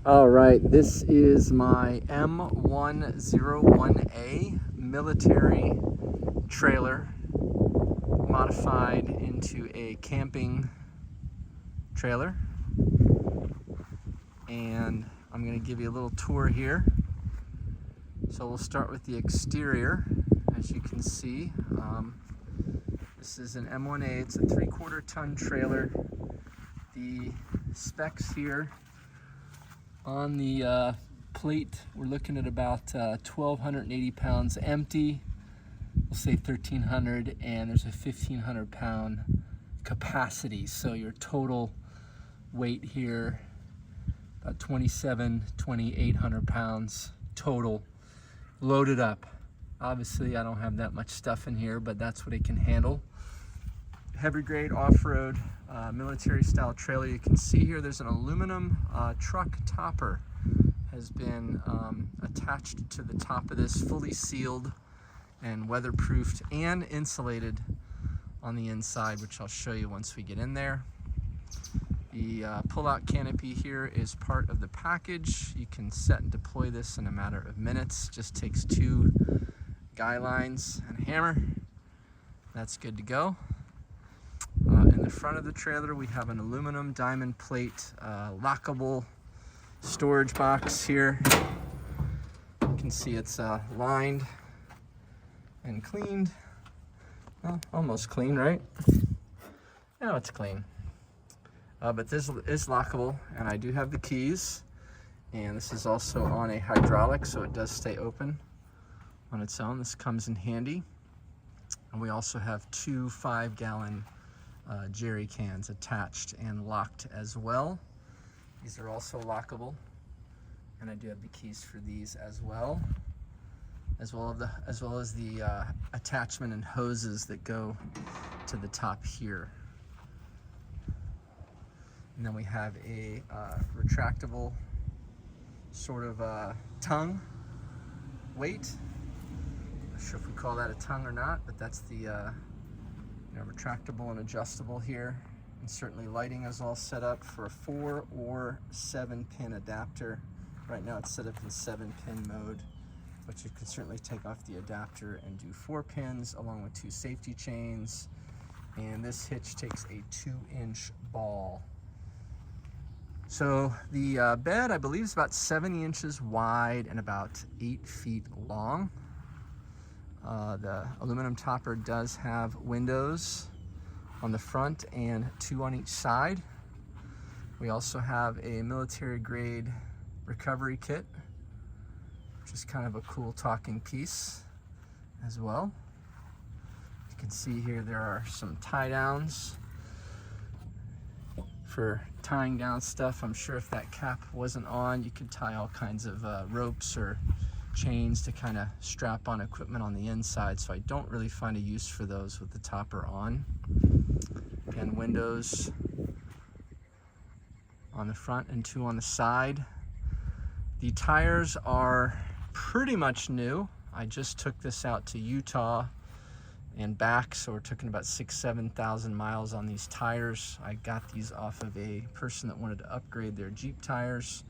All right, this is my M101A Military trailer modified into a camping trailer, and I'm going to give you a little tour here. So we'll start with the exterior. As you can see, this is an M1A. It's a 3/4 ton trailer. The specs here on the plate, we're looking at about 1,280 pounds empty. We'll say 1,300, and there's a 1,500 pound capacity. So your total weight here, about 2,800 pounds total, loaded up. Obviously, I don't have that much stuff in here, but that's what it can handle. Heavy grade off-road military style trailer. You can see here there's an aluminum truck topper has been attached to the top of this, fully sealed and weatherproofed and insulated on the inside, which I'll show you once we get in there. The pull-out canopy here is part of the package. You can set and deploy this in a matter of minutes. Just takes 2 guy lines and a hammer. That's good to go. In the front of the trailer, we have an aluminum diamond plate lockable storage box here. You can see it's lined and cleaned. Well, almost clean, right? No, it's clean. But this is lockable, and I do have the keys. And this is also on a hydraulic, so it does stay open on its own. This comes in handy. And we also have 2 5-gallon Gerry cans attached and locked as well. These are also lockable, and I do have the keys for these as well as the attachment and hoses that go to the top here. And then we have a retractable sort of tongue weight. Not sure if we call that a tongue or not, but that's the retractable and adjustable here. And certainly lighting is all set up for a 4 or 7 pin adapter. Right now it's set up in 7-pin mode, but you could certainly take off the adapter and do 4 pins along with 2 safety chains. And this hitch takes a 2-inch ball. So the bed, I believe, is about 70 inches wide and about 8 feet long. The aluminum topper does have windows on the front and 2 on each side. We also have a military grade recovery kit, which is kind of a cool talking piece as well. You can see here there are some tie downs for tying down stuff. I'm sure if that cap wasn't on, you could tie all kinds of ropes or chains to kind of strap on equipment on the inside, so I don't really find a use for those with the topper on. Again, windows on the front and 2 on the side. The tires are pretty much new. I just took this out to Utah and back, so we're talking about 6,000–7,000 miles on these tires. I got these off of a person that wanted to upgrade their Jeep tires.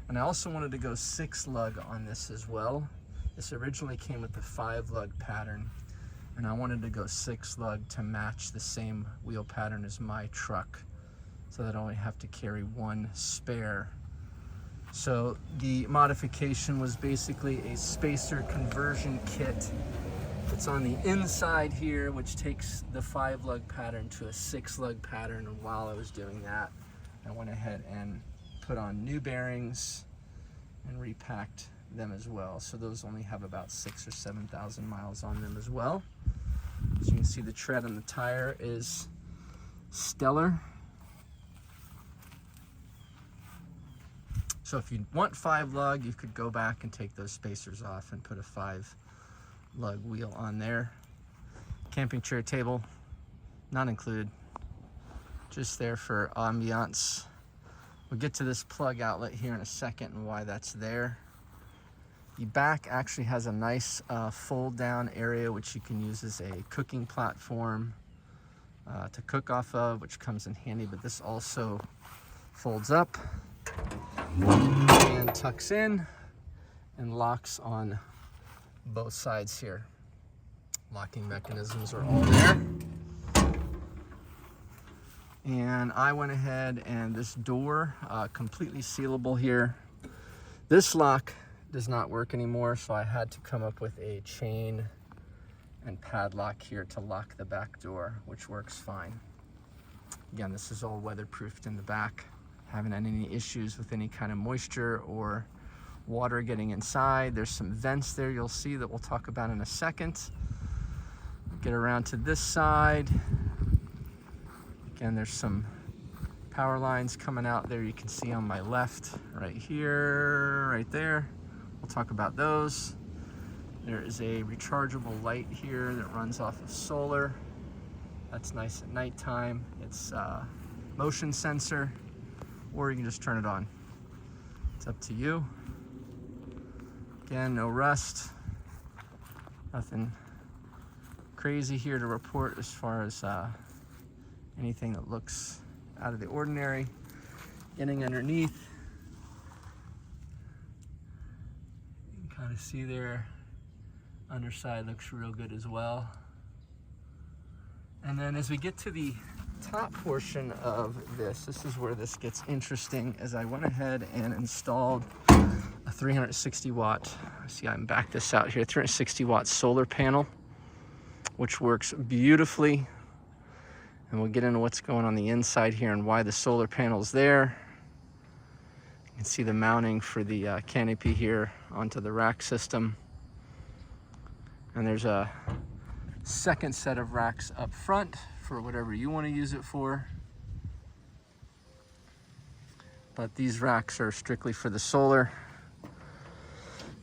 And I also wanted to go 6-lug on this as well. This originally came with the 5-lug pattern, and I wanted to go 6-lug to match the same wheel pattern as my truck, so that I only have to carry 1 spare. So the modification was basically a spacer conversion kit that's on the inside here, which takes the 5-lug pattern to a 6-lug pattern. And while I was doing that, I went ahead and put on new bearings and repacked them as well. So those only have about 6,000 or 7,000 miles on them as well. As you can see, the tread on the tire is stellar. So if you want 5-lug, you could go back and take those spacers off and put a 5-lug wheel on there. Camping chair table, not included, just there for ambiance. We'll get to this plug outlet here in a second and why that's there. The back actually has a nice fold down area which you can use as a cooking platform to cook off of, which comes in handy, but this also folds up. and tucks in and locks on both sides here. Locking mechanisms are all there. And I went ahead and this door, completely sealable here. This lock does not work anymore, so I had to come up with a chain and padlock here to lock the back door, which works fine. Again, this is all weatherproofed in the back. Haven't had any issues with any kind of moisture or water getting inside. There's some vents there you'll see that we'll talk about in a second. Get around to this side. Again, there's some power lines coming out there you can see on my left, right here, right there. We'll talk about those. There is a rechargeable light here that runs off of solar. That's nice at nighttime. It's motion sensor, or you can just turn it on. It's up to you. Again, no rust. Nothing crazy here to report as far as anything that looks out of the ordinary. Getting underneath, you can kind of see there, underside looks real good as well. And then as we get to the top portion of this is where this gets interesting, as I went ahead and installed a 360 watt, see I can back this out here, 360 watt solar panel, which works beautifully. And we'll get into what's going on the inside here and why the solar panel's there. You can see the mounting for the canopy here onto the rack system. And there's a second set of racks up front for whatever you want to use it for. But these racks are strictly for the solar.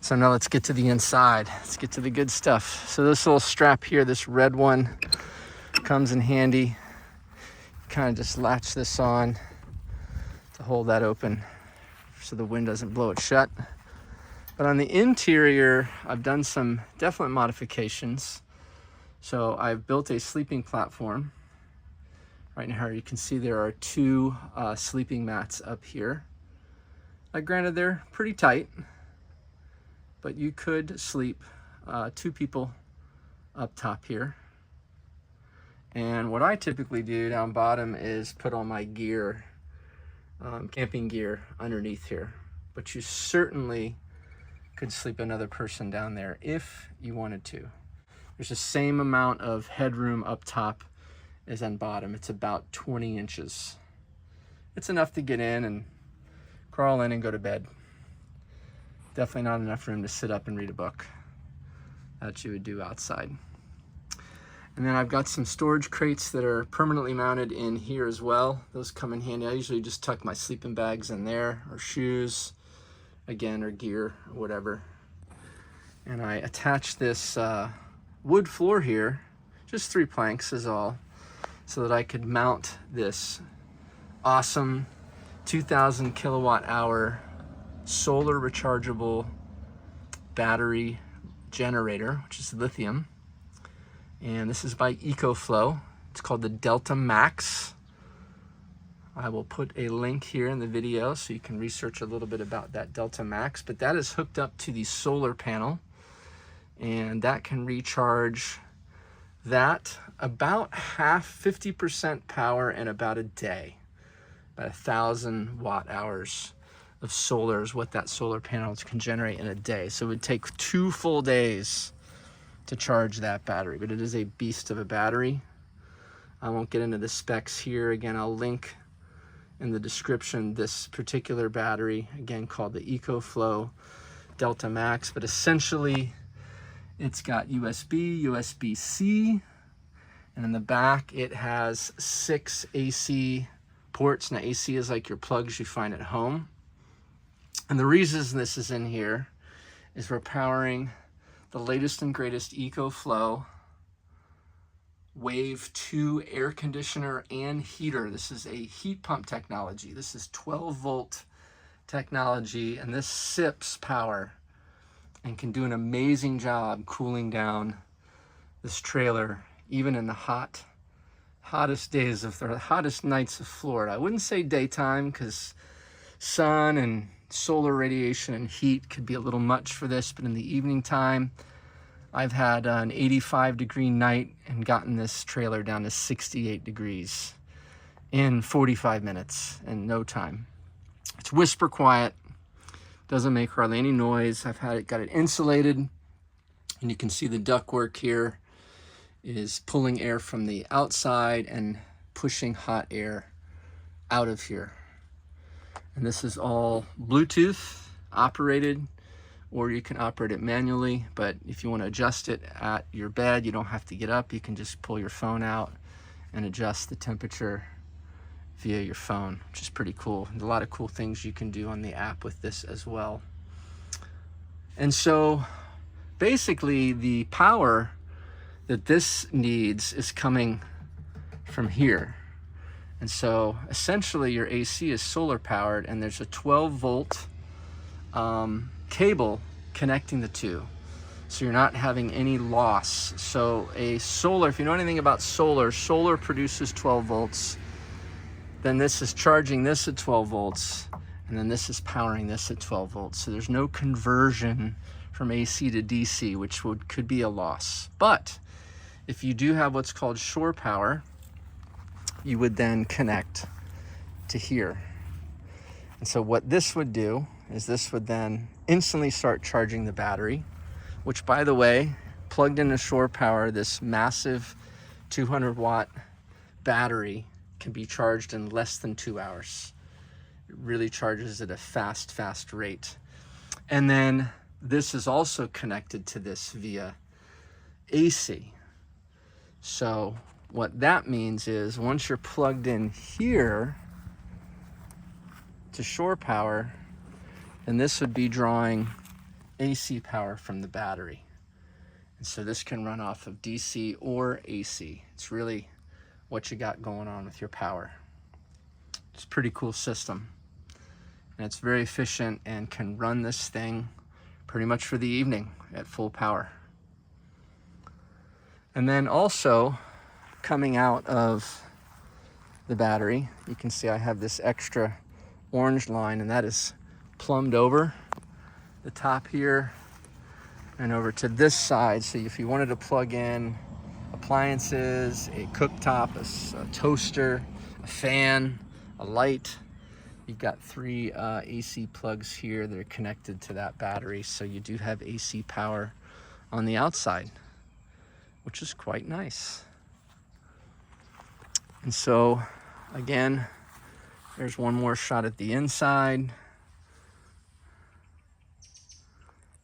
So now let's get to the inside. Let's get to the good stuff. So this little strap here, this red one, comes in handy. Kind of just latch this on to hold that open so the wind doesn't blow it shut. But on the interior, I've done some definite modifications. So I've built a sleeping platform. Right now you can see there are two sleeping mats up here. Granted, they're pretty tight, but you could sleep two people up top here. And what I typically do down bottom is put all my gear, camping gear, underneath here. But you certainly could sleep another person down there if you wanted to. There's the same amount of headroom up top as on bottom. It's about 20 inches. It's enough to get in and crawl in and go to bed. Definitely not enough room to sit up and read a book that you would do outside. And then I've got some storage crates that are permanently mounted in here as well. Those come in handy. I usually just tuck my sleeping bags in there, or shoes, again, or gear, or whatever. And I attach this wood floor here, just 3 planks is all, so that I could mount this awesome 2,000 kilowatt hour solar rechargeable battery generator, which is lithium. And this is by Ecoflow. It's called the Delta Max. I will put a link here in the video so you can research a little bit about that Delta Max. But that is hooked up to the solar panel, and that can recharge that about half, 50% power in about a day. About 1,000 watt hours of solar is what that solar panel can generate in a day. So it would take 2 full days to charge that battery, but it is a beast of a battery. I won't get into the specs here. Again, I'll link in the description this particular battery, again called the Ecoflow Delta Max, but essentially it's got USB, USB-C, and in the back it has 6 AC ports. Now AC is like your plugs you find at home. And the reason this is in here is we're powering the latest and greatest Ecoflow Wave 2 air conditioner and heater. This is a heat pump technology. This is 12 volt technology, and this sips power and can do an amazing job cooling down this trailer, even in the hottest days of the hottest nights of Florida. I wouldn't say daytime, because sun and solar radiation and heat could be a little much for this, but in the evening time, I've had an 85-degree night and gotten this trailer down to 68 degrees in 45 minutes in no time. It's whisper quiet, doesn't make hardly any noise. I've got it insulated, and you can see the ductwork here is pulling air from the outside and pushing hot air out of here. And this is all Bluetooth operated, or you can operate it manually, but if you want to adjust it at your bed, you don't have to get up. You can just pull your phone out and adjust the temperature via your phone, which is pretty cool. There's a lot of cool things you can do on the app with this as well. And so basically the power that this needs is coming from here. And so essentially your AC is solar powered, and there's a 12-volt cable connecting the two. So you're not having any loss. So a solar, if you know anything about solar, solar produces 12 volts. Then this is charging this at 12 volts. And then this is powering this at 12 volts. So there's no conversion from AC to DC, which could be a loss. But if you do have what's called shore power, you would then connect to here. And so what this would do is this would then instantly start charging the battery, which, by the way, plugged into shore power, this massive 200-watt battery can be charged in less than 2 hours. It really charges at a fast rate. And then this is also connected to this via AC. So what that means is once you're plugged in here to shore power, then this would be drawing AC power from the battery. And so this can run off of DC or AC. It's really what you got going on with your power. It's a pretty cool system. And it's very efficient and can run this thing pretty much for the evening at full power. And then also coming out of the battery, you can see I have this extra orange line, and that is plumbed over the top here and over to this side. So if you wanted to plug in appliances, a cooktop, a toaster, a fan, a light, you've got 3 AC plugs here that are connected to that battery. So you do have AC power on the outside, which is quite nice. And so again, there's one more shot at the inside.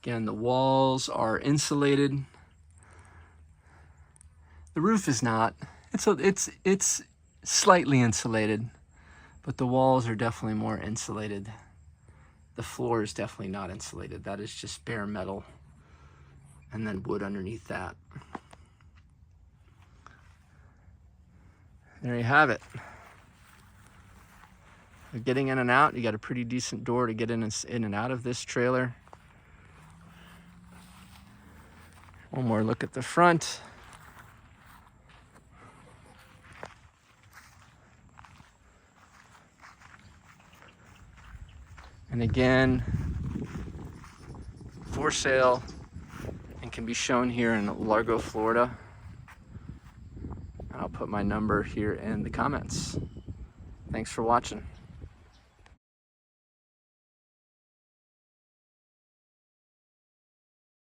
Again, the walls are insulated. The roof is not. It's slightly insulated, but the walls are definitely more insulated. The floor is definitely not insulated. That is just bare metal, and then wood underneath that. There you have it. Getting in and out, you got a pretty decent door to get in and out of this trailer. One more look at the front. And again, for sale, and can be shown here in Largo, Florida. I'll put my number here in the comments. Thanks for watching.